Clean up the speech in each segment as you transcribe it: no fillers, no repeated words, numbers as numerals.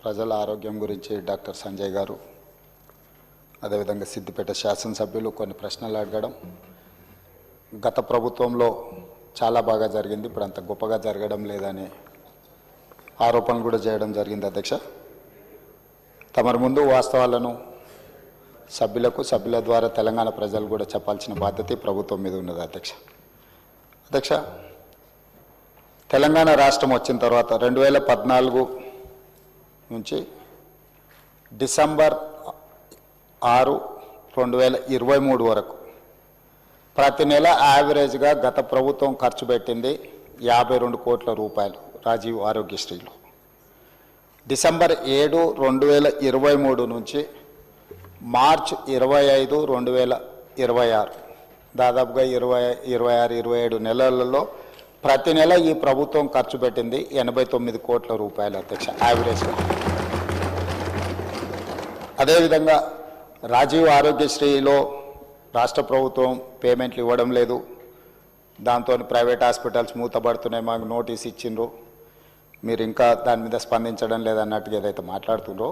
ప్రజల ఆరోగ్యం గురించి డాక్టర్ సంజయ్ గారు అదేవిధంగా సిద్దిపేట శాసనసభ్యులు కొన్ని ప్రశ్నలు అడగడం, గత ప్రభుత్వంలో చాలా బాగా జరిగింది, ఇప్పుడు అంత గొప్పగా జరగడం లేదనే ఆరోపణలు కూడా చేయడం జరిగింది. అధ్యక్ష, తమరి ముందు వాస్తవాలను సభ్యుల ద్వారా తెలంగాణ ప్రజలు కూడా చెప్పాల్సిన బాధ్యత ప్రభుత్వం మీద ఉన్నది. అధ్యక్ష, తెలంగాణ రాష్ట్రం వచ్చిన తర్వాత 2014 నుంచి డిసెంబర్ 6, 2023 వరకు ప్రతి నెల యావరేజ్గా గత ప్రభుత్వం ఖర్చు పెట్టింది 52 కోట్ల రూపాయలు రాజీవ్ ఆరోగ్యశ్రీలో. డిసెంబర్ 7, 2023 నుంచి మార్చ్ 25, 2026 దాదాపుగా 26-27 నెలలలో ప్రతి నెల ఈ ప్రభుత్వం ఖర్చు పెట్టింది 89 కోట్ల రూపాయలు. అధ్యక్ష, యావరేజ్గా. అదేవిధంగా రాజీవ్ ఆరోగ్యశ్రీలో రాష్ట్ర ప్రభుత్వం పేమెంట్లు ఇవ్వడం లేదు, దాంతో ప్రైవేట్ హాస్పిటల్స్ మూతపడుతున్నాయి, మాకు నోటీస్ ఇచ్చిండ్రు, మీరు ఇంకా దాని మీద స్పందించడం లేదన్నట్టుగా ఏదైతే మాట్లాడుతుండ్రో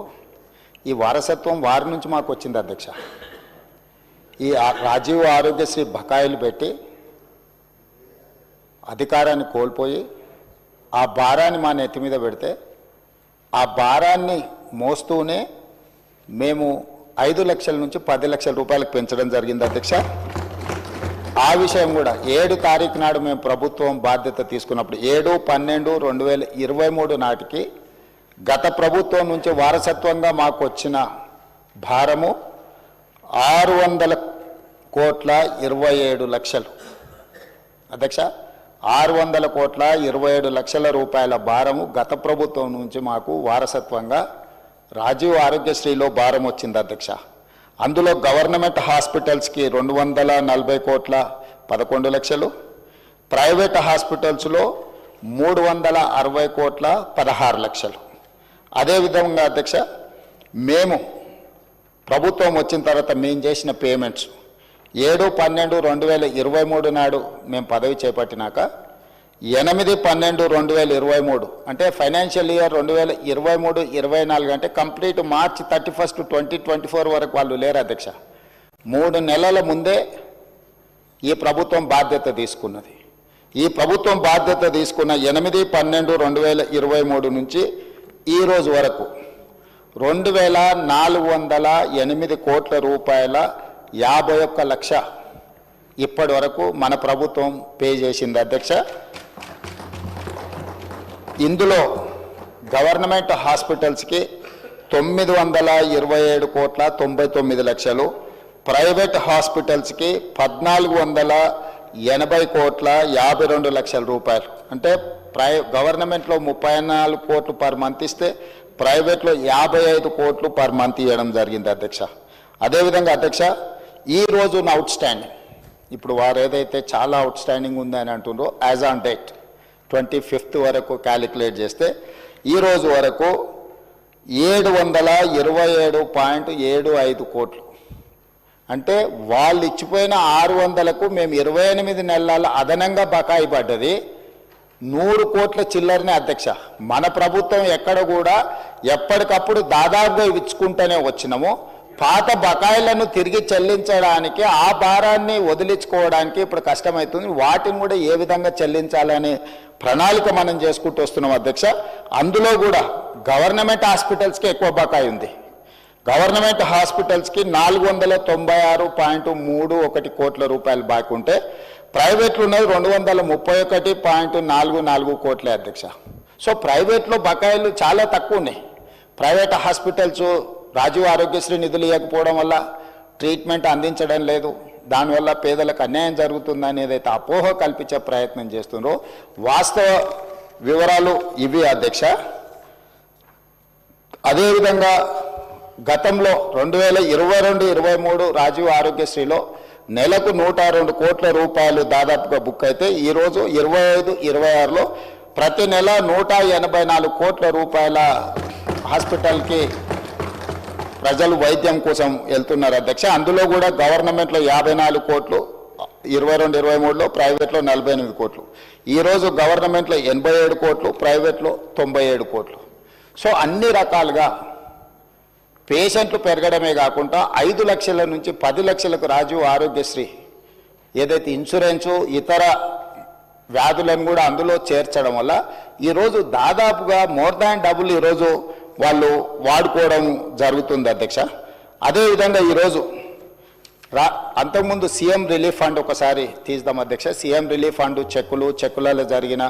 ఈ వారసత్వం వారి నుంచి మాకు వచ్చింది. అధ్యక్ష, ఈ రాజీవ్ ఆరోగ్యశ్రీ బకాయిలు పెట్టి అధికారాన్ని కోల్పోయి ఆ భారాన్ని మా నెత్తి మీద పెడితే ఆ భారాన్ని మోస్తూనే మేము 5 లక్షల నుంచి 10 లక్షల రూపాయలకు పెంచడం జరిగింది. అధ్యక్ష, ఆ విషయం కూడా 7 తారీఖు నాడు మేము ప్రభుత్వం బాధ్యత తీసుకున్నప్పుడు 7/12/2023 నాటికి గత ప్రభుత్వం నుంచి వారసత్వంగా మాకు వచ్చిన భారము 600,27,00,000. అధ్యక్ష, 600,27,00,000 రూపాయల భారము గత ప్రభుత్వం నుంచి మాకు వారసత్వంగా రాజీవ్ ఆరోగ్యశ్రీలో భారం వచ్చింది. అధ్యక్ష, అందులో గవర్నమెంట్ హాస్పిటల్స్కి 240,11 లక్షలు, ప్రైవేట్ హాస్పిటల్స్లో 360,16 లక్షలు. అదేవిధంగా అధ్యక్ష, మేము ప్రభుత్వం వచ్చిన తర్వాత మేము చేసిన పేమెంట్స్ 7/12/2023 నాడు మేము పదవి చేపట్టినాక 8/12/2023 అంటే ఫైనాన్షియల్ ఇయర్ 2023-24 అంటే కంప్లీట్ మార్చ్ 31, 2024 వరకు వాళ్ళు లేరు. అధ్యక్ష, 3 నెలల ముందే ఈ ప్రభుత్వం బాధ్యత తీసుకున్నది. ఈ ప్రభుత్వం బాధ్యత తీసుకున్న 8/12/2023 నుంచి ఈ రోజు వరకు 2,408 కోట్ల రూపాయల 51 లక్ష ఇప్పటి వరకు మన ప్రభుత్వం పే చేసింది. అధ్యక్ష, ఇందులో గవర్నమెంట్ హాస్పిటల్స్కి 927,99 లక్షలు, ప్రైవేట్ హాస్పిటల్స్కి 1,480,52 లక్షల రూపాయలు. అంటే గవర్నమెంట్లో 34 కోట్లు పర్ మంత్ ఇస్తే ప్రైవేట్లో 55 కోట్లు పర్ మంత్ ఇవ్వడం జరిగింది. అధ్యక్ష, అదేవిధంగా అధ్యక్ష, ఈరోజు అవుట్ స్టాండింగ్ ఇప్పుడు వారు ఏదైతే చాలా అవుట్ స్టాండింగ్ ఉందని అంటుండ్రో యాజ్ ఆన్ డేట్ 25th వరకు క్యాలిక్యులేట్ చేస్తే ఈరోజు వరకు 727.75 కోట్లు. అంటే వాళ్ళు ఇచ్చిపోయిన 600కు మేము 28 నెలల అదనంగా బకాయి పడ్డది 100 కోట్ల చిల్లరనే. అధ్యక్ష, మన ప్రభుత్వం ఎక్కడ కూడా ఎప్పటికప్పుడు దాదాపుగా ఇచ్చుకుంటూనే వచ్చినాము. పాత బకాయిలను తిరిగి చెల్లించడానికి ఆ భారాన్ని వదిలించుకోవడానికి ఇప్పుడు కష్టమవుతుంది. వాటిని కూడా ఏ విధంగా చెల్లించాలనే ప్రణాళిక మనం చేసుకుంటూ వస్తున్నాం. అధ్యక్ష, అందులో కూడా గవర్నమెంట్ హాస్పిటల్స్కి ఎక్కువ బకాయి ఉంది. గవర్నమెంట్ హాస్పిటల్స్కి 496.31 కోట్ల రూపాయలు బాకీ ఉంటే ప్రైవేట్లు ఉన్నది 231.44 కోట్లే. అధ్యక్ష, సో ప్రైవేట్లో బకాయిలు చాలా తక్కువ ఉన్నాయి. ప్రైవేట్ హాస్పిటల్స్ రాజీవ్ ఆరోగ్యశ్రీ నిధులు ఇవ్వకపోవడం వల్ల ట్రీట్మెంట్ అందించడం లేదు, దానివల్ల పేదలకు అన్యాయం జరుగుతుందని ఏదైతే అపోహ కల్పించే ప్రయత్నం చేస్తున్నారో వాస్తవ వివరాలు ఇవి. అధ్యక్ష, అదేవిధంగా గతంలో 2022-23 రాజీవ్ ఆరోగ్యశ్రీలో నెలకు 102 కోట్ల రూపాయలు దాదాపుగా బుక్ అయితే ఈరోజు 25-26లో ప్రతి నెల 184 కోట్ల రూపాయల హాస్పిటల్కి ప్రజలు వైద్యం కోసం వెళ్తున్నారు. అధ్యక్ష, అందులో కూడా గవర్నమెంట్లో 54 కోట్లు 22-23లో, ప్రైవేట్లో 48 కోట్లు. ఈరోజు గవర్నమెంట్లో 87 కోట్లు, ప్రైవేట్లో 97 కోట్లు. సో అన్ని రకాలుగా పేషెంట్లు పెరగడమే కాకుండా 5 లక్షల నుంచి 10 లక్షలకు రాజీవ్ ఆరోగ్యశ్రీ ఏదైతే ఇన్సూరెన్సు ఇతర వ్యాధులను కూడా అందులో చేర్చడం వల్ల ఈరోజు దాదాపుగా మోర్ దాన్ డబుల్ ఈరోజు వాళ్ళు వాడుకోవడం జరుగుతుంది అధ్యక్ష. అదేవిధంగా ఈరోజు అంతకుముందు సీఎం రిలీఫ్ ఫండ్ ఒకసారి తీద్దాం అధ్యక్ష. సీఎం రిలీఫ్ ఫండ్ చెక్కులలో జరిగిన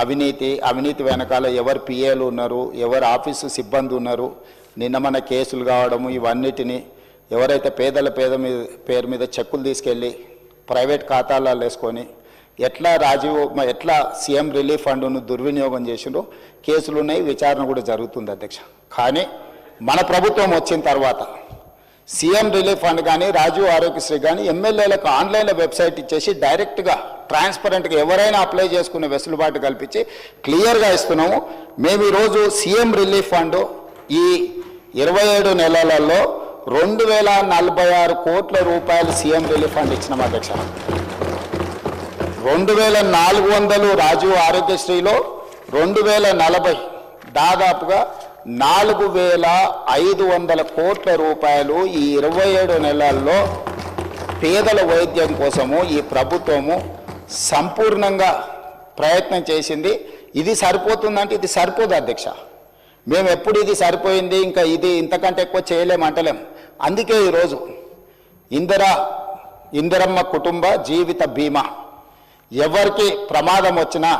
అవినీతి వెనకాల ఎవరు పిఏలు ఉన్నారు, ఎవరు ఆఫీసు సిబ్బంది ఉన్నారు, నిన్న మన కేసులు కావడము, ఇవన్నిటిని ఎవరైతే పేద పేరు మీద చెక్కులు తీసుకెళ్ళి ప్రైవేట్ ఖాతాలలో వేసుకొని ఎట్లా సీఎం రిలీఫ్ ఫండ్ను దుర్వినియోగం చేసిండ్రో కేసులు ఉన్నాయి, విచారణ కూడా జరుగుతుంది అధ్యక్ష. కానీ మన ప్రభుత్వం వచ్చిన తర్వాత సీఎం రిలీఫ్ ఫండ్ కానీ రాజీవ్ ఆరోగ్యశ్రీ కానీ ఎమ్మెల్యేలకు ఆన్లైన్లో వెబ్సైట్ ఇచ్చేసి డైరెక్ట్గా ట్రాన్స్పరెంట్గా ఎవరైనా అప్లై చేసుకునే వెసులుబాటు కల్పించి క్లియర్గా ఇస్తున్నాము. మేము ఈరోజు సీఎం రిలీఫ్ ఫండ్ ఈ 27 నెలలలో 2046 కోట్ల రూపాయలు సీఎం రిలీఫ్ ఫండ్ ఇచ్చినాం అధ్యక్ష. 2400 రాజీవ్ ఆరోగ్యశ్రీలో 2040 దాదాపుగా 4500 కోట్ల రూపాయలు ఈ 27 నెలల్లో పేదల వైద్యం కోసము ఈ ప్రభుత్వము సంపూర్ణంగా ప్రయత్నం చేసింది. ఇది సరిపోతుందంటే ఇది సరిపోదు అధ్యక్ష. మేము ఎప్పుడు ఇది సరిపోయింది ఇంకా ఇది ఇంతకంటే ఎక్కువ చేయలేమంటలేం. అందుకే ఈరోజు ఇందిరమ్మ కుటుంబ జీవిత బీమా ఎవరికి ప్రమాదం వచ్చినా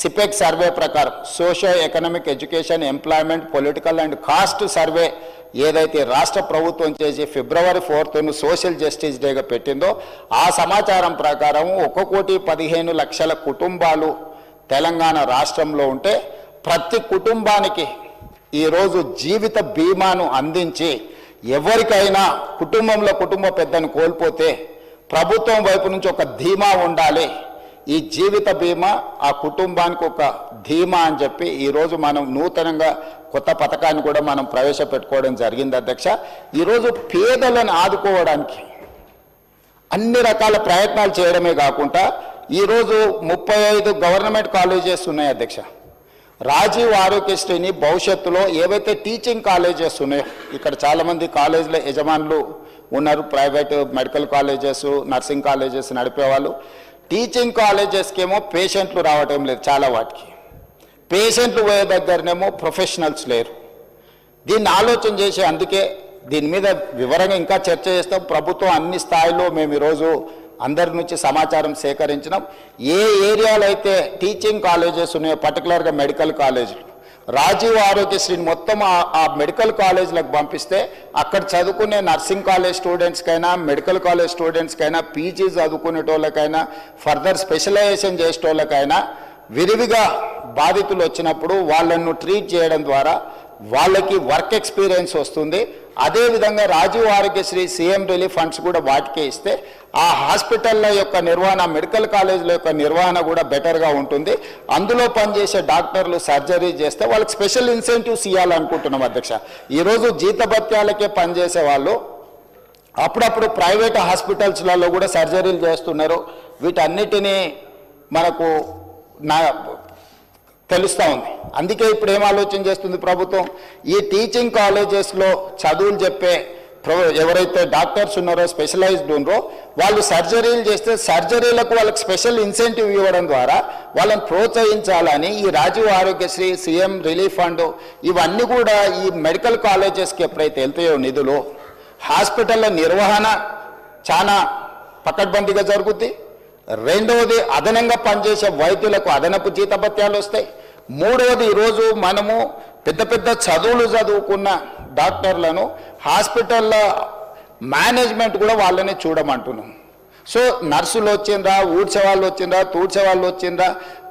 సిపెక్ సర్వే ప్రకారం socio economic education employment political and caste survey ఏదైతే రాష్ట్ర ప్రభుత్వం చేసి February 4th సోషల్ జస్టిస్ డేగా పెట్టిందో ఆ సమాచారం ప్రకారం 1,15,00,000 కుటుంబాలు తెలంగాణ రాష్ట్రంలో ఉంటే ప్రతి కుటుంబానికి ఈరోజు జీవిత బీమాను అందించి ఎవరికైనా కుటుంబ పెద్దను కోల్పోతే ప్రభుత్వం వైపు నుంచి ఒక ధీమా ఉండాలి, ఈ జీవిత బీమా ఆ కుటుంబానికి ఒక ధీమా అని చెప్పి ఈరోజు మనం నూతనంగా కొత్త పథకాన్ని కూడా మనం ప్రవేశపెట్టుకోవడం జరిగింది అధ్యక్ష. ఈరోజు పేదలను ఆదుకోవడానికి అన్ని రకాల ప్రయత్నాలు చేయడమే కాకుండా ఈరోజు 35 గవర్నమెంట్ కాలేజెస్ ఉన్నాయి అధ్యక్ష. రాజీవ్ ఆరోగ్యశ్రీని భవిష్యత్తులో ఏవైతే టీచింగ్ కాలేజెస్ ఉన్నాయో, ఇక్కడ చాలామంది కాలేజీల యజమానులు ఉన్నారు, private medical colleges nursing colleges నడిపేవాళ్ళు. టీచింగ్ కాలేజెస్కి ఏమో పేషెంట్లు రావటం లేదు, చాలా వాటికి పేషెంట్లు పోయే దగ్గరనేమో ప్రొఫెషనల్స్ లేరు. దీన్ని ఆలోచన చేసి అందుకే దీని మీద వివరంగా ఇంకా చర్చ చేస్తాం. ప్రభుత్వం అన్ని స్థాయిలో మేము ఈరోజు అందరి నుంచి సమాచారం సేకరించినాం. ఏ ఏరియాలో అయితే టీచింగ్ కాలేజెస్ ఉన్నాయో పర్టికులర్గా మెడికల్ కాలేజీలు రాజీవ్ ఆరోగ్యశ్రీని మొత్తం ఆ మెడికల్ కాలేజీలకు పంపిస్తే అక్కడ చదువుకునే నర్సింగ్ కాలేజ్ స్టూడెంట్స్కైనా మెడికల్ కాలేజ్ స్టూడెంట్స్కైనా పీజీ చదువుకునేటోళ్ళకైనా ఫర్దర్ స్పెషలైజేషన్ చేసేటోళ్ళకైనా విరివిగా బాధితులు వచ్చినప్పుడు వాళ్ళను ట్రీట్ చేయడం ద్వారా వాళ్ళకి వర్క్ ఎక్స్పీరియన్స్ వస్తుంది. అదేవిధంగా Rajiv Aarogyasri CM relief funds కూడా వాటికే ఇస్తే ఆ హాస్పిటల్ల యొక్క నిర్వహణ మెడికల్ కాలేజీల యొక్క నిర్వహణ కూడా బెటర్గా ఉంటుంది. అందులో పనిచేసే డాక్టర్లు సర్జరీ చేస్తే వాళ్ళకి స్పెషల్ ఇన్సెంటివ్స్ ఇవ్వాలనుకుంటున్నాం అధ్యక్ష. ఈరోజు జీతభత్యాలకే పనిచేసే వాళ్ళు అప్పుడప్పుడు ప్రైవేట్ హాస్పిటల్స్లలో కూడా సర్జరీలు చేస్తున్నారు. వీటన్నిటినీ మనకు తెలుస్తూ ఉంది. అందుకే ఇప్పుడు ఏం ఆలోచన చేస్తుంది ప్రభుత్వం, ఈ టీచింగ్ కాలేజెస్లో చదువులు చెప్పే ఎవరైతే డాక్టర్స్ ఉన్నారో స్పెషలైజ్డ్ ఉన్నారో వాళ్ళు సర్జరీలు చేస్తే సర్జరీలకు వాళ్ళకి స్పెషల్ ఇన్సెంటివ్ ఇవ్వడం ద్వారా వాళ్ళని ప్రోత్సహించాలని ఈ Rajiv Aarogyasri CM relief fund ఇవన్నీ కూడా ఈ మెడికల్ కాలేజెస్కి ఎప్పుడైతే వెళ్తాయో నిధులు హాస్పిటల్ల నిర్వహణ చాలా పకడ్బందీగా జరుగుద్ది. రెండవది అదనంగా పనిచేసే వైద్యులకు అదనపు జీతభత్యాలు వస్తాయి. మూడవది ఈరోజు మనము పెద్ద చదువులు చదువుకున్న డాక్టర్లను హాస్పిటల్ల మేనేజ్మెంట్ కూడా వాళ్ళని చూడమంటున్నాం. సో నర్సులు వచ్చిండ్రా, ఊడ్చే వాళ్ళు వచ్చిండ్రా, తూడ్చే వాళ్ళు వచ్చిండ్రా,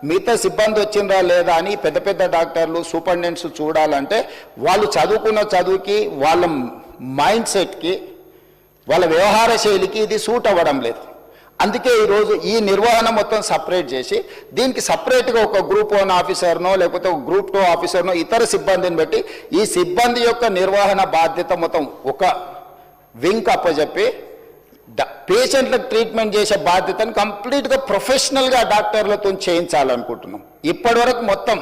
మిగతా సిబ్బంది వచ్చిండ్రా లేదా అని పెద్ద డాక్టర్లు సూపరింటెండెంట్స్ చూడాలంటే వాళ్ళు చదువుకున్న చదువుకి వాళ్ళ మైండ్ సెట్కి వాళ్ళ వ్యవహార శైలికి ఇది సూట్ అవ్వడం లేదు. అందుకే ఈరోజు ఈ నిర్వహణ మొత్తం సపరేట్ చేసి దీనికి సపరేట్గా ఒక గ్రూప్ 1 ఆఫీసర్నో లేకపోతే ఒక గ్రూప్ 2 ఆఫీసర్నో ఇతర సిబ్బందిని బట్టి ఈ సిబ్బంది యొక్క నిర్వహణ బాధ్యత మొత్తం ఒక వింగ్ అప్పచెప్పి పేషెంట్లకు ట్రీట్మెంట్ చేసే బాధ్యతను కంప్లీట్గా ప్రొఫెషనల్గా డాక్టర్లతో చేయించాలనుకుంటున్నాం. ఇప్పటి వరకు మొత్తం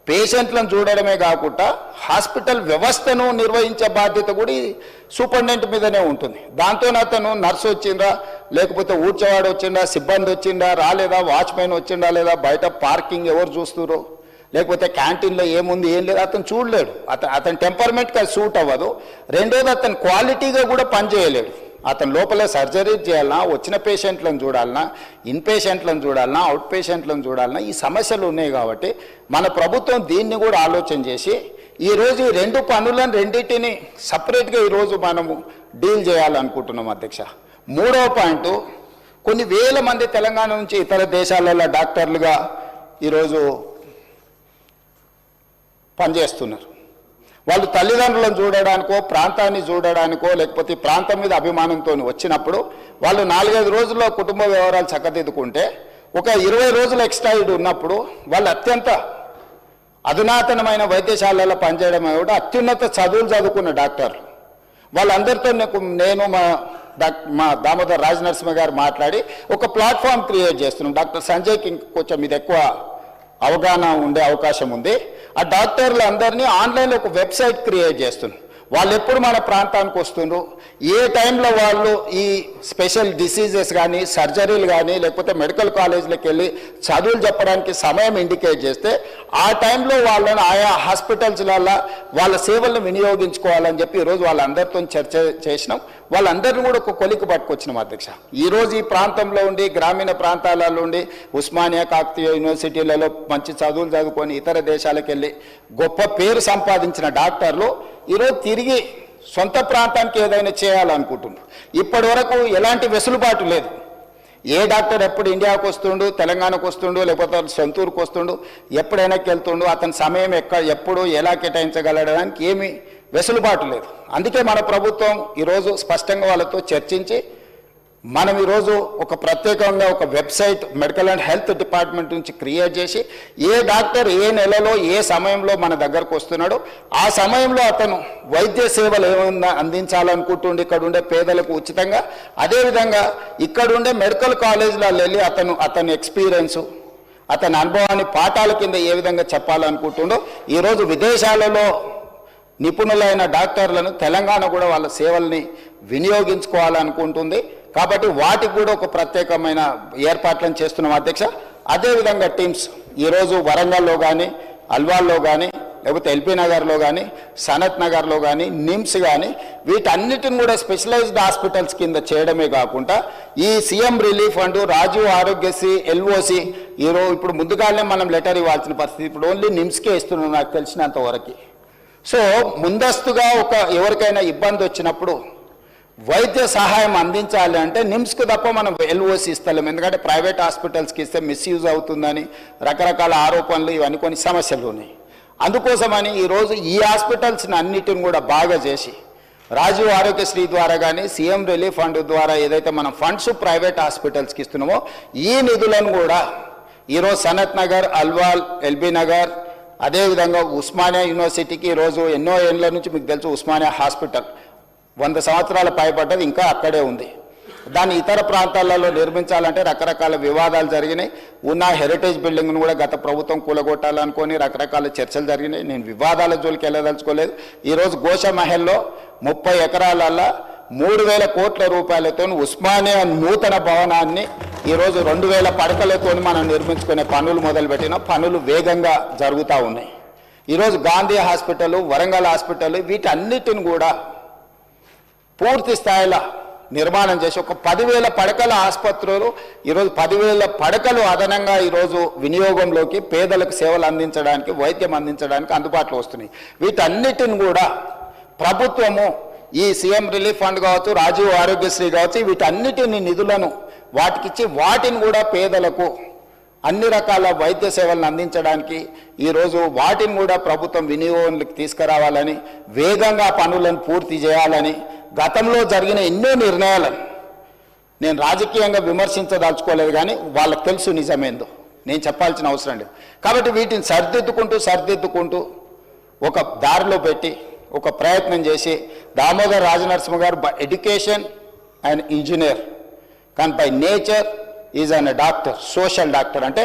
పేషెంట్లను చూడడమే కాకుండా హాస్పిటల్ వ్యవస్థను నిర్వహించే బాధ్యత కూడా సూపరింటెండెంట్ మీదనే ఉంటుంది. దాంతో అతను నర్సు వచ్చిందా, లేకపోతే ఊడ్చేవాడు వచ్చిందా, సిబ్బంది వచ్చిందా రాలేదా, వాచ్మెన్ వచ్చిందా లేదా, బయట పార్కింగ్ ఎవరు చూస్తున్నారు, లేకపోతే క్యాంటీన్లో ఏముంది ఏం లేదు, అతను చూడలేడు. అతని టెంపర్మెంట్కి అది సూట్ అవ్వదు. రెండోది అతను క్వాలిటీగా కూడా పనిచేయలేడు. అతను లోపలే సర్జరీ చేయాలన్నా, వచ్చిన పేషెంట్లను చూడాలన్నా, ఇన్ పేషెంట్లను చూడాలన్నా, అవుట్ పేషెంట్లను చూడాలన్నా, ఈ సమస్యలు ఉన్నాయి. కాబట్టి మన ప్రభుత్వం దీన్ని కూడా ఆలోచన చేసి ఈరోజు ఈ రెండు పనులను రెండింటిని సపరేట్గా ఈరోజు మనము డీల్ చేయాలనుకుంటున్నాం అధ్యక్ష. మూడవ పాయింట్, కొన్ని వేల మంది తెలంగాణ నుంచి ఇతర దేశాలలో డాక్టర్లుగా ఈరోజు పనిచేస్తున్నారు. వాళ్ళు తల్లిదండ్రులను చూడడానికో, ప్రాంతాన్ని చూడడానికో, లేకపోతే ప్రాంతం మీద అభిమానంతో వచ్చినప్పుడు వాళ్ళు 4-5 రోజుల్లో కుటుంబ వ్యవహారాలు చక్కదిద్దుకుంటే ఒక 20 రోజులు ఎక్స్ట్రా ఉన్నప్పుడు వాళ్ళు అత్యంత అధునాతనమైన వైద్యశాలలో పనిచేయడమే కూడా అత్యున్నత చదువులు చదువుకున్న డాక్టర్లు. వాళ్ళందరితో నేను మా దామోదర్ రాజనరసింహ గారు మాట్లాడి ఒక ప్లాట్ఫామ్ క్రియేట్ చేస్తున్నాం. డాక్టర్ సంజయ్కి కొంచెం ఇది ఎక్కువ అవగాహన ఉండే అవకాశం ఉంది. ఆ డాక్టర్లు అందరినీ ఆన్లైన్లో ఒక వెబ్సైట్ క్రియేట్ చేస్తున్నారు. వాళ్ళు ఎప్పుడు మన ప్రాంతానికి వస్తున్నారు, ఏ టైంలో వాళ్ళు ఈ స్పెషల్ డిసీజెస్ కానీ, సర్జరీలు కానీ, లేకపోతే మెడికల్ కాలేజీలకు వెళ్ళి చదువులు చెప్పడానికి సమయం ఇండికేట్ చేస్తే ఆ టైంలో వాళ్ళని ఆయా హాస్పిటల్స్లలో వాళ్ళ సేవలను వినియోగించుకోవాలని చెప్పి ఈరోజు వాళ్ళందరితో చర్చ చేసినాం. వాళ్ళందరినీ కూడా ఒక కొలికి పట్టుకొచ్చినాం అధ్యక్ష. ఈరోజు ఈ ప్రాంతంలో ఉండి, గ్రామీణ ప్రాంతాలలో ఉండి, ఉస్మానియా, కాకతీయ యూనివర్సిటీలలో మంచి చదువులు చదువుకొని ఇతర దేశాలకు వెళ్ళి గొప్ప పేరు సంపాదించిన డాక్టర్లు ఈరోజు తిరిగి సొంత ప్రాంతానికి ఏదైనా చేయాలనుకుంటున్నారు. ఇప్పటి వరకు ఎలాంటి వెసులుబాటు లేదు. ఏ డాక్టర్ ఎప్పుడు ఇండియాకు వస్తుండు, తెలంగాణకు వస్తుండు, లేకపోతే సొంతూరుకు వస్తుండు, ఎప్పుడైనా వెళ్తుండు, అతని సమయం ఎప్పుడు ఎలా కేటాయించగలడానికి ఏమీ వెసులుబాటు లేదు. అందుకే మన ప్రభుత్వం ఈరోజు స్పష్టంగా వాళ్ళతో చర్చించి మనం ఈరోజు ఒక ప్రత్యేకంగా ఒక website medical and health department నుంచి క్రియేట్ చేసి ఏ డాక్టర్ ఏ నెలలో ఏ సమయంలో మన దగ్గరకు వస్తున్నాడో ఆ సమయంలో అతను వైద్య సేవలు ఏమైనా అందించాలనుకుంటుండే ఇక్కడ ఉండే పేదలకు ఉచితంగా, అదేవిధంగా ఇక్కడుండే మెడికల్ కాలేజీలలో వెళ్ళి అతని ఎక్స్పీరియన్సు, అతని అనుభవాన్ని పాఠాల కింద ఏ విధంగా చెప్పాలనుకుంటుండో ఈరోజు విదేశాలలో నిపుణులైన డాక్టర్లను తెలంగాణ కూడా వాళ్ళ సేవల్ని వినియోగించుకోవాలనుకుంటుంది. కాబట్టి వాటికి కూడా ఒక ప్రత్యేకమైన ఏర్పాట్లను చేస్తున్నాం అధ్యక్ష. అదేవిధంగా టీమ్స్ ఈరోజు వరంగల్లో కానీ, అల్వాల్లో కానీ, లేకపోతే ఎల్బీ నగర్లో కానీ, సనత్ నగర్లో కానీ, నిమ్స్ కానీ వీటన్నిటిని కూడా స్పెషలైజ్డ్ హాస్పిటల్స్ కింద చేయడమే కాకుండా ఈ CM relief fund, Rajiv Aarogyasri, LOC ఈరోజు ఇప్పుడు ముందుగానే మనం లెటర్ ఇవ్వాల్సిన పరిస్థితి. ఇప్పుడు ఓన్లీ నిమ్స్కే ఇస్తున్నాం నాకు తెలిసినంత వరకు. సో ముందస్తుగా ఎవరికైనా ఇబ్బంది వచ్చినప్పుడు వైద్య సహాయం అందించాలి అంటే నిమ్స్కు తప్ప మనం ఎల్ఓసి ఇస్తలేం. ఎందుకంటే ప్రైవేట్ హాస్పిటల్స్కి ఇస్తే మిస్యూజ్ అవుతుందని రకరకాల ఆరోపణలు, ఇవన్నీ కొన్ని సమస్యలు ఉన్నాయి. అందుకోసమని ఈరోజు ఈ హాస్పిటల్స్ని అన్నిటిని కూడా బాగా చేసి రాజీవ్ ఆరోగ్యశ్రీ ద్వారా కానీ, సీఎం రిలీఫ్ ఫండ్ ద్వారా ఏదైతే మనం ఫండ్స్ ప్రైవేట్ హాస్పిటల్స్కి ఇస్తున్నామో ఈ నిధులను కూడా ఈరోజు సనత్ నగర్, అల్వాల్, ఎల్బీ నగర్, అదేవిధంగా ఉస్మానియా యూనివర్సిటీకి ఈరోజు ఎన్నో ఏళ్ళ నుంచి మీకు తెలుసు ఉస్మానియా హాస్పిటల్ 100 సంవత్సరాల పైబడ్డది, ఇంకా అక్కడే ఉంది. దాన్ని ఇతర ప్రాంతాలలో నిర్మించాలంటే రకరకాల వివాదాలు జరిగినాయి. ఉన్న హెరిటేజ్ బిల్డింగ్ను కూడా గత ప్రభుత్వం కూలగొట్టాలనుకొని రకరకాల చర్చలు జరిగినాయి. నేను వివాదాల జోలికి వెళ్ళదలుచుకోలేదు. ఈరోజు గోషమహల్లో 30 ఎకరాలలో 3,000 కోట్ల రూపాయలతో ఉస్మానియా నూతన భవనాన్ని ఈరోజు 2,000 పడకలతో మనం నిర్మించుకునే పనులు మొదలుపెట్టిన పనులు వేగంగా జరుగుతూ ఉన్నాయి. ఈరోజు గాంధీ హాస్పిటల్, వరంగల్ హాస్పిటల్ వీటన్నిటిని కూడా పూర్తి స్థాయిలో నిర్మాణం చేసి ఒక 10,000 పడకల ఆసుపత్రులు ఈరోజు 10,000 పడకలు అదనంగా ఈరోజు వినియోగంలోకి పేదలకు సేవలు అందించడానికి, వైద్యం అందించడానికి అందుబాటులో వస్తున్నాయి. వీటన్నిటిని కూడా ప్రభుత్వము ఈ సీఎం రిలీఫ్ ఫండ్ కావచ్చు, రాజీవ్ ఆరోగ్యశ్రీ కావచ్చు, వీటన్నిటిని నిధులను వాటికిచ్చి వాటిని కూడా పేదలకు అన్ని రకాల వైద్య సేవలను అందించడానికి ఈరోజు వాటిని కూడా ప్రభుత్వం వినియోగంలోకి తీసుకురావాలని, వేగంగా పనులను పూర్తి చేయాలని గతంలో జరిగిన ఎన్నో నిర్ణయాలను నేను రాజకీయంగా విమర్శించదలుచుకోలేదు. కానీ వాళ్ళకి తెలుసు నిజమేందో, నేను చెప్పాల్సిన అవసరం లేదు. కాబట్టి వీటిని సర్దిద్దుకుంటూ ఒక దారిలో పెట్టి ఒక ప్రయత్నం చేసి దామోదర్ రాజనరసింహ గారు ఎడ్యుకేషన్ అండ్ ఇంజనీర్ కానీ by nature is an doctor, social doctor. అంటే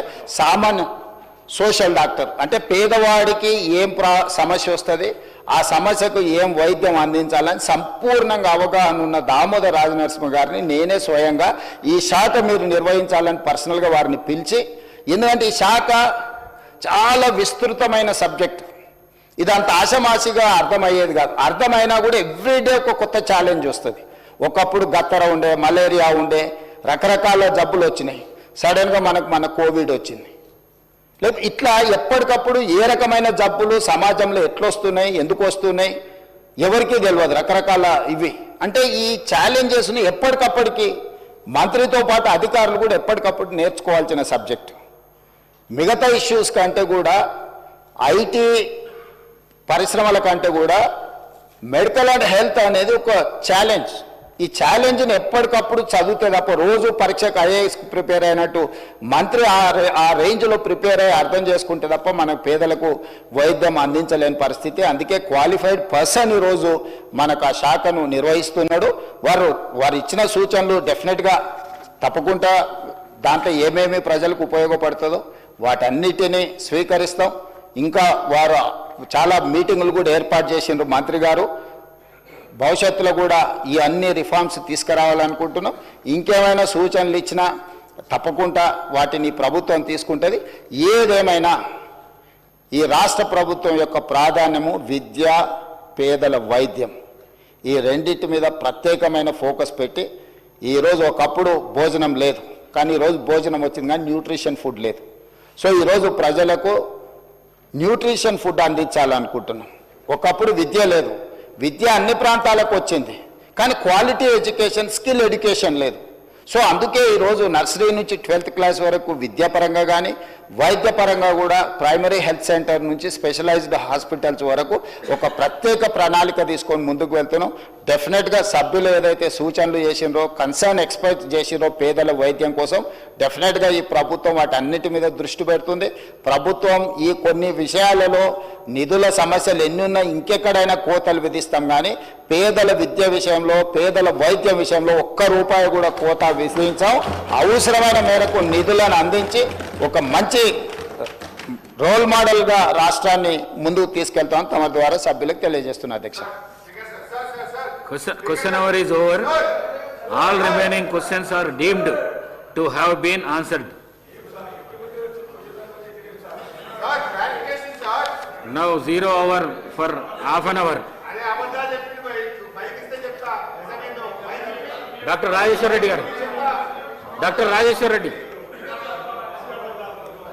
సోషల్ డాక్టర్ అంటే పేదవాడికి ఏం సమస్య వస్తుంది, ఆ సమస్యకు ఏం వైద్యం అందించాలని సంపూర్ణంగా అవగాహన ఉన్న దామోదర్ రాజనరసింహ గారిని నేనే స్వయంగా ఈ శాఖ మీరు నిర్వహించాలని పర్సనల్గా వారిని పిలిచి, ఎందుకంటే ఈ శాఖ చాలా విస్తృతమైన సబ్జెక్ట్, ఇదంత ఆశమాసిగా అర్థమయ్యేది కాదు. అర్థమైనా కూడా ఎవ్రీడే ఒక కొత్త ఛాలెంజ్ వస్తుంది. ఒకప్పుడు గత్తర ఉండే, మలేరియా ఉండే, రకరకాల జబ్బులు వచ్చినాయి, సడన్గా మన కోవిడ్ వచ్చింది. లేదు ఇట్లా ఎప్పటికప్పుడు ఏ రకమైన జబ్బులు సమాజంలో ఎట్లొస్తున్నాయి, ఎందుకు వస్తున్నాయి ఎవరికీ తెలియదు, రకరకాల ఇవి. అంటే ఈ ఛాలెంజెస్ని ఎప్పటికప్పటికి మంత్రితో పాటు అధికారులు కూడా ఎప్పటికప్పుడు నేర్చుకోవాల్సిన సబ్జెక్ట్. మిగతా ఇష్యూస్ కంటే కూడా ఐటీ పరిశ్రమల కంటే కూడా మెడికల్ అండ్ హెల్త్ అనేది ఒక ఛాలెంజ్. ఈ ఛాలెంజ్ని ఎప్పటికప్పుడు చదివితే తప్ప రోజు పరీక్షకు ఐఏఎస్ ప్రిపేర్ అయినట్టు మంత్రి ఆ రేంజ్లో ప్రిపేర్ అయ్యి అర్థం చేసుకుంటే తప్ప మన పేదలకు వైద్యం అందించలేని పరిస్థితి. అందుకే క్వాలిఫైడ్ పర్సన్ ఈరోజు మనకు ఆ శాఖను నిర్వహిస్తున్నాడు. వారు ఇచ్చిన సూచనలు డెఫినెట్గా తప్పకుండా దాంట్లో ఏమేమి ప్రజలకు ఉపయోగపడుతుందో వాటన్నిటినీ స్వీకరిస్తాం. ఇంకా వారు చాలా మీటింగులు కూడా ఏర్పాటు చేసిండ్రు మంత్రి గారు. భవిష్యత్తులో కూడా ఈ అన్ని రిఫార్మ్స్ తీసుకురావాలనుకుంటున్నాం. ఇంకేమైనా సూచనలు ఇచ్చినా తప్పకుండా వాటిని ప్రభుత్వం తీసుకుంటుంది. ఏదేమైనా ఈ రాష్ట్ర ప్రభుత్వం యొక్క ప్రాధాన్యము విద్య, పేదల వైద్యం, ఈ రెండింటి మీద ప్రత్యేకమైన ఫోకస్ పెట్టి, ఈరోజు ఒకప్పుడు భోజనం లేదు కానీ ఈరోజు భోజనం వచ్చింది కానీ న్యూట్రిషన్ ఫుడ్ లేదు. సో ఈరోజు ప్రజలకు న్యూట్రిషన్ ఫుడ్ అందించాలనుకుంటున్నాం. ఒకప్పుడు విద్య లేదు, విద్య అన్ని ప్రాంతాలకు వచ్చింది కానీ క్వాలిటీ ఎడ్యుకేషన్, స్కిల్ ఎడ్యుకేషన్ లేదు. సో అందుకే ఈరోజు నర్సరీ నుంచి 12th క్లాస్ వరకు విద్యాపరంగా కానీ వైద్యపరంగా కూడా ప్రైమరీ హెల్త్ సెంటర్ నుంచి స్పెషలైజ్డ్ హాస్పిటల్స్ వరకు ఒక ప్రత్యేక ప్రణాళిక తీసుకొని ముందుకు వెళ్తున్నాం. డెఫినెట్గా సభ్యులు ఏదైతే సూచనలు చేసినరో, కన్సర్న్ ఎక్స్పర్ట్స్ చేసినరో పేదల వైద్యం కోసం డెఫినెట్గా ఈ ప్రభుత్వం వాటన్నిటి మీద దృష్టి పెడుతుంది. ప్రభుత్వం ఈ కొన్ని విషయాలలో నిధుల సమస్యలు ఎన్నున్నా ఇంకెక్కడైనా కోతలు విధిస్తాం కానీ పేదల విద్య విషయంలో, పేదల వైద్యం విషయంలో ఒక్క రూపాయి కూడా కోత విధించాం. అవసరమైన మేరకు నిధులను అందించి ఒక మంచి రోల్ మోడల్గా రాష్ట్రాన్ని ముందుకు తీసుకెళ్తామని తమ ద్వారా సభ్యులకు తెలియజేస్తున్నా. అధ్యక్ష, question hour is over. All remaining questions are deemed to have been answered. Now 0 hour for half an hour. Dr. Rajeshwar Reddy garu. Dr. Rajeshwar Reddy.